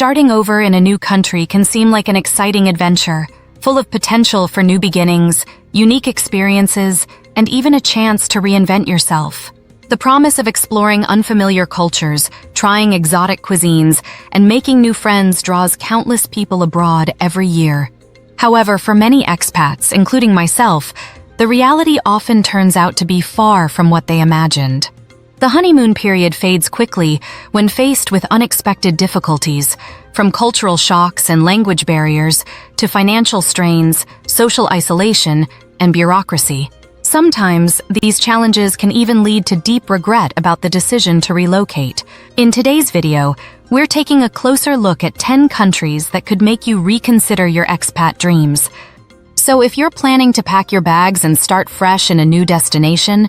Starting over in a new country can seem like an exciting adventure, full of potential for new beginnings, unique experiences, and even a chance to reinvent yourself. The promise of exploring unfamiliar cultures, trying exotic cuisines, and making new friends draws countless people abroad every year. However, for many expats, including myself, the reality often turns out to be far from what they imagined. The honeymoon period fades quickly when faced with unexpected difficulties, from cultural shocks and language barriers to financial strains, social isolation, and bureaucracy. Sometimes, these challenges can even lead to deep regret about the decision to relocate. In today's video, we're taking a closer look at 10 countries that could make you reconsider your expat dreams. So if you're planning to pack your bags and start fresh in a new destination,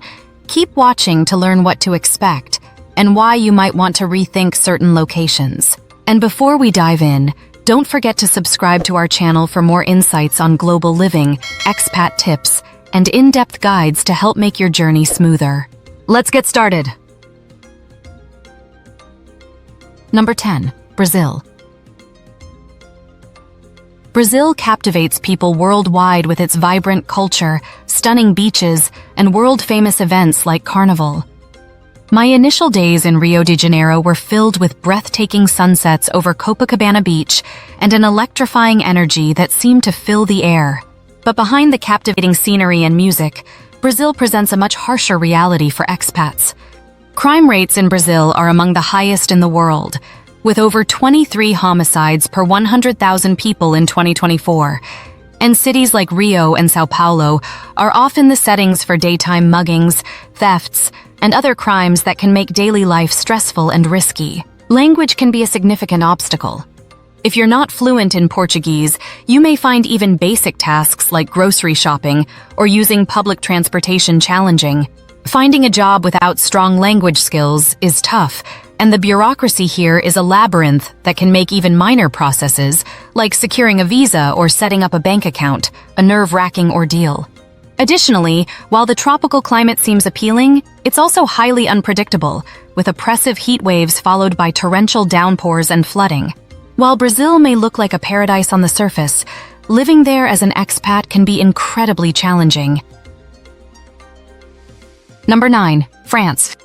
keep watching to learn what to expect and why you might want to rethink certain locations. And before we dive in, don't forget to subscribe to our channel for more insights on global living, expat tips, and in-depth guides to help make your journey smoother. Let's get started. Number 10. Brazil. Brazil captivates people worldwide with its vibrant culture, stunning beaches, and world-famous events like Carnival. My initial days in Rio de Janeiro were filled with breathtaking sunsets over Copacabana Beach and an electrifying energy that seemed to fill the air. But behind the captivating scenery and music, Brazil presents a much harsher reality for expats. Crime rates in Brazil are among the highest in the world, with over 23 homicides per 100,000 people in 2024. And cities like Rio and Sao Paulo are often the settings for daytime muggings, thefts, and other crimes that can make daily life stressful and risky. Language can be a significant obstacle. If you're not fluent in Portuguese, you may find even basic tasks like grocery shopping or using public transportation challenging. Finding a job without strong language skills is tough, and the bureaucracy here is a labyrinth that can make even minor processes, like securing a visa or setting up a bank account, a nerve-wracking ordeal. Additionally, while the tropical climate seems appealing, it's also highly unpredictable, with oppressive heat waves followed by torrential downpours and flooding. While Brazil may look like a paradise on the surface, living there as an expat can be incredibly challenging. Number 9. France.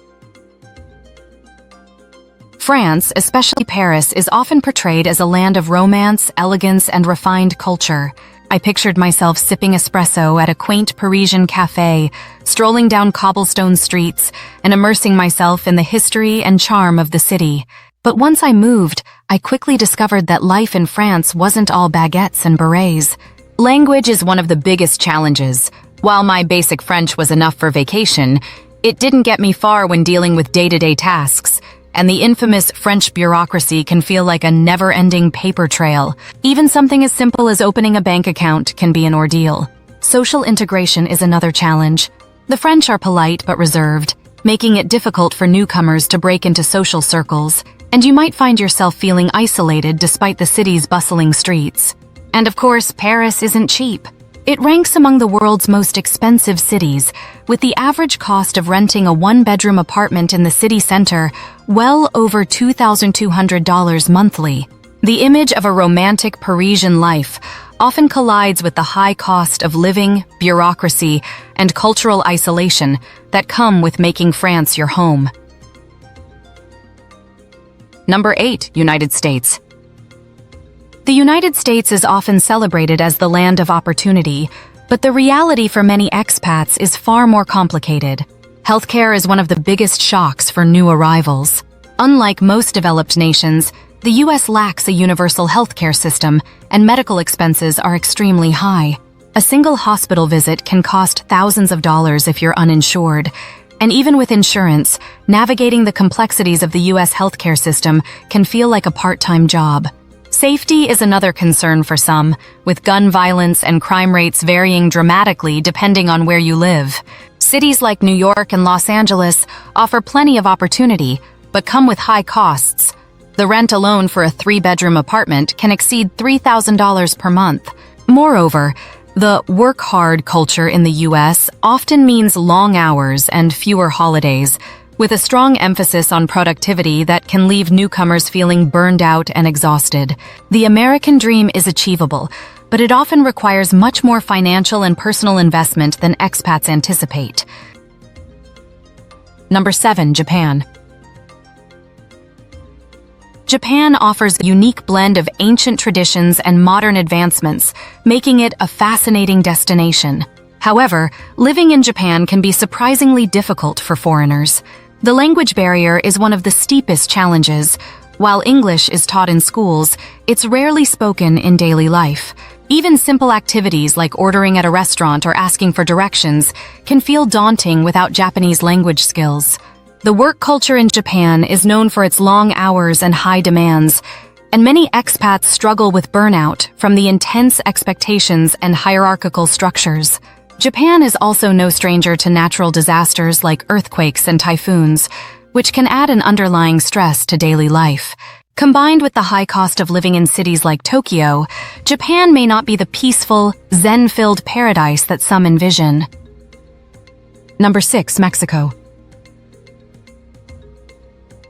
France, especially Paris, is often portrayed as a land of romance, elegance, and refined culture. I pictured myself sipping espresso at a quaint Parisian cafe, strolling down cobblestone streets, and immersing myself in the history and charm of the city. But once I moved, I quickly discovered that life in France wasn't all baguettes and berets. Language is one of the biggest challenges. While my basic French was enough for vacation, it didn't get me far when dealing with day-to-day tasks, and the infamous French bureaucracy can feel like a never-ending paper trail. Even something as simple as opening a bank account can be an ordeal. Social integration is another challenge. The French are polite but reserved, making it difficult for newcomers to break into social circles, and you might find yourself feeling isolated despite the city's bustling streets. And of course, Paris isn't cheap. It ranks among the world's most expensive cities, with the average cost of renting a one-bedroom apartment in the city center well over $2,200 monthly. The image of a romantic Parisian life often collides with the high cost of living, bureaucracy, and cultural isolation that come with making France your home. Number 8. United States. The United States is often celebrated as the land of opportunity, but the reality for many expats is far more complicated. Healthcare is one of the biggest shocks for new arrivals. Unlike most developed nations, the U.S. lacks a universal healthcare system, and medical expenses are extremely high. A single hospital visit can cost thousands of dollars if you're uninsured. And even with insurance, navigating the complexities of the U.S. healthcare system can feel like a part-time job. Safety is another concern for some, with gun violence and crime rates varying dramatically depending on where you live. Cities like New York and Los Angeles offer plenty of opportunity, but come with high costs. The rent alone for a 3-bedroom apartment can exceed $3,000 per month. Moreover, the work-hard culture in the U.S. often means long hours and fewer holidays, with a strong emphasis on productivity that can leave newcomers feeling burned out and exhausted. The American dream is achievable, but it often requires much more financial and personal investment than expats anticipate. Number 7. Japan. Japan offers a unique blend of ancient traditions and modern advancements, making it a fascinating destination. However, living in Japan can be surprisingly difficult for foreigners. The language barrier is one of the steepest challenges. While English is taught in schools, it's rarely spoken in daily life. Even simple activities like ordering at a restaurant or asking for directions can feel daunting without Japanese language skills. The work culture in Japan is known for its long hours and high demands, and many expats struggle with burnout from the intense expectations and hierarchical structures. Japan is also no stranger to natural disasters like earthquakes and typhoons, which can add an underlying stress to daily life. Combined with the high cost of living in cities like Tokyo, Japan may not be the peaceful, zen-filled paradise that some envision. Number 6. Mexico.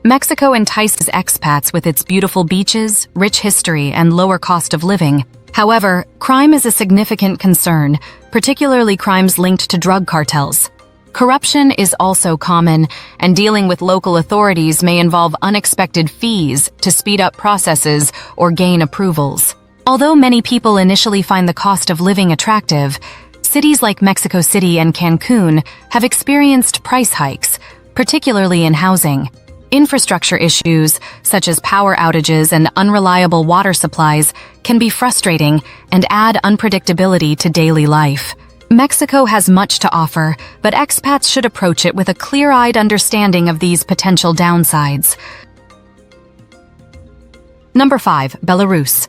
Mexico entices expats with its beautiful beaches, rich history, and lower cost of living. However, crime is a significant concern, particularly crimes linked to drug cartels. Corruption is also common, and dealing with local authorities may involve unexpected fees to speed up processes or gain approvals. Although many people initially find the cost of living attractive, cities like Mexico City and Cancun have experienced price hikes, particularly in housing. Infrastructure issues, such as power outages and unreliable water supplies, can be frustrating and add unpredictability to daily life. Mexico has much to offer, but expats should approach it with a clear-eyed understanding of these potential downsides. Number 5. Belarus.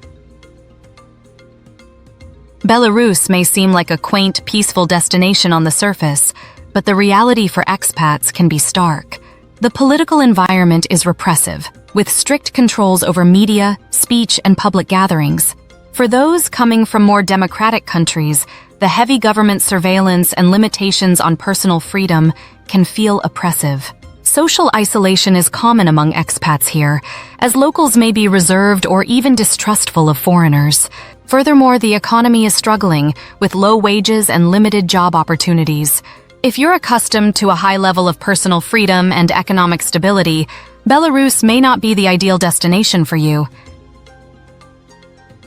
Belarus may seem like a quaint, peaceful destination on the surface, but the reality for expats can be stark. The political environment is repressive, with strict controls over media, speech, and public gatherings. For those coming from more democratic countries, the heavy government surveillance and limitations on personal freedom can feel oppressive. Social isolation is common among expats here, as locals may be reserved or even distrustful of foreigners. Furthermore, the economy is struggling, with low wages and limited job opportunities. If you're accustomed to a high level of personal freedom and economic stability, Belarus may not be the ideal destination for you.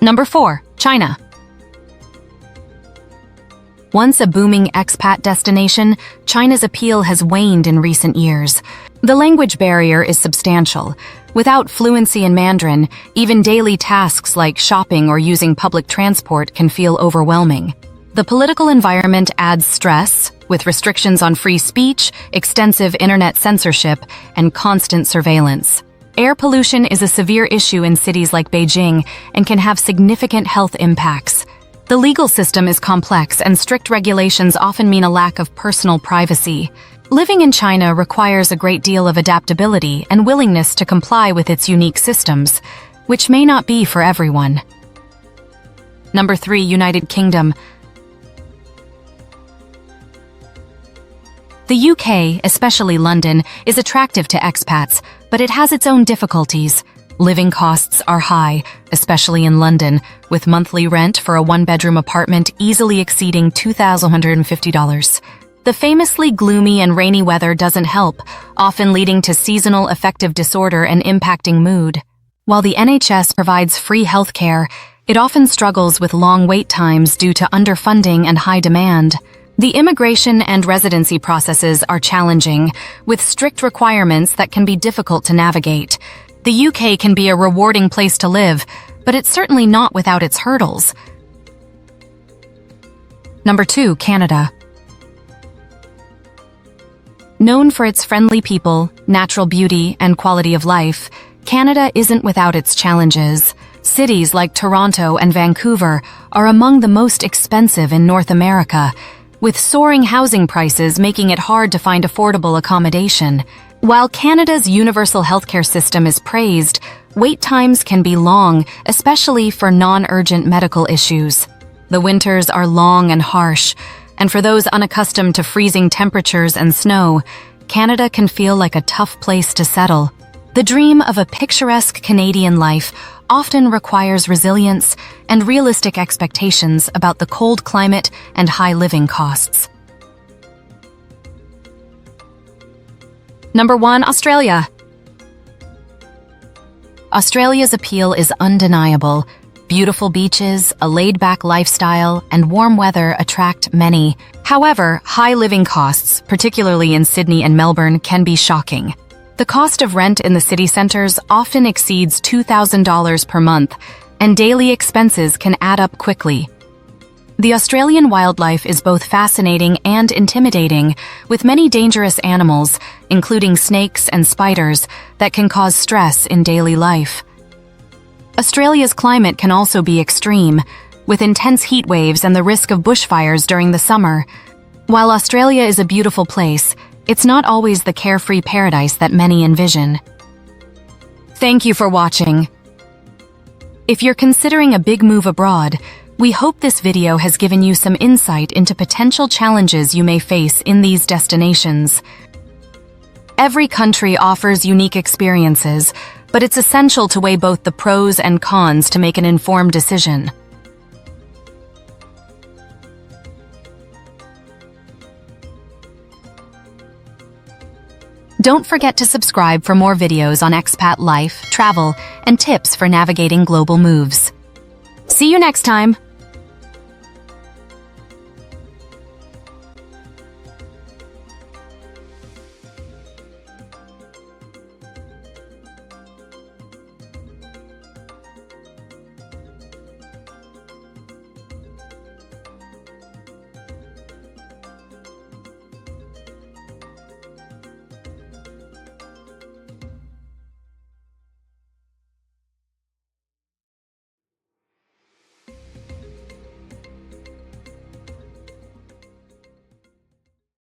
Number 4. China. Once a booming expat destination, China's appeal has waned in recent years. The language barrier is substantial. Without fluency in Mandarin, even daily tasks like shopping or using public transport can feel overwhelming. The political environment adds stress, with restrictions on free speech, extensive internet censorship, and constant surveillance. Air pollution is a severe issue in cities like Beijing and can have significant health impacts. The legal system is complex, and strict regulations often mean a lack of personal privacy. Living in China requires a great deal of adaptability and willingness to comply with its unique systems, which may not be for everyone. Number 3. United Kingdom. The UK, especially London, is attractive to expats, but it has its own difficulties. Living costs are high, especially in London, with monthly rent for a one-bedroom apartment easily exceeding $2,150. The famously gloomy and rainy weather doesn't help, often leading to seasonal affective disorder and impacting mood. While the NHS provides free healthcare, it often struggles with long wait times due to underfunding and high demand. The immigration and residency processes are challenging, with strict requirements that can be difficult to navigate. The UK can be a rewarding place to live, but it's certainly not without its hurdles. Number 2. Canada. Known for its friendly people, natural beauty, and quality of life, Canada isn't without its challenges. Cities like Toronto and Vancouver are among the most expensive in North America, with soaring housing prices making it hard to find affordable accommodation. While Canada's universal healthcare system is praised, wait times can be long, especially for non-urgent medical issues. The winters are long and harsh, and for those unaccustomed to freezing temperatures and snow, Canada can feel like a tough place to settle. The dream of a picturesque Canadian life often requires resilience and realistic expectations about the cold climate and high living costs. Number 1, Australia. Australia's appeal is undeniable. Beautiful beaches, a laid-back lifestyle, and warm weather attract many. However, high living costs, particularly in Sydney and Melbourne, can be shocking. The cost of rent in the city centers often exceeds $2,000 per month, and daily expenses can add up quickly. The Australian wildlife is both fascinating and intimidating, with many dangerous animals, including snakes and spiders, that can cause stress in daily life. Australia's climate can also be extreme, with intense heat waves and the risk of bushfires during the summer. While Australia is a beautiful place, it's not always the carefree paradise that many envision. Thank you for watching. If you're considering a big move abroad, we hope this video has given you some insight into potential challenges you may face in these destinations. Every country offers unique experiences, but it's essential to weigh both the pros and cons to make an informed decision. Don't forget to subscribe for more videos on expat life, travel, and tips for navigating global moves. See you next time!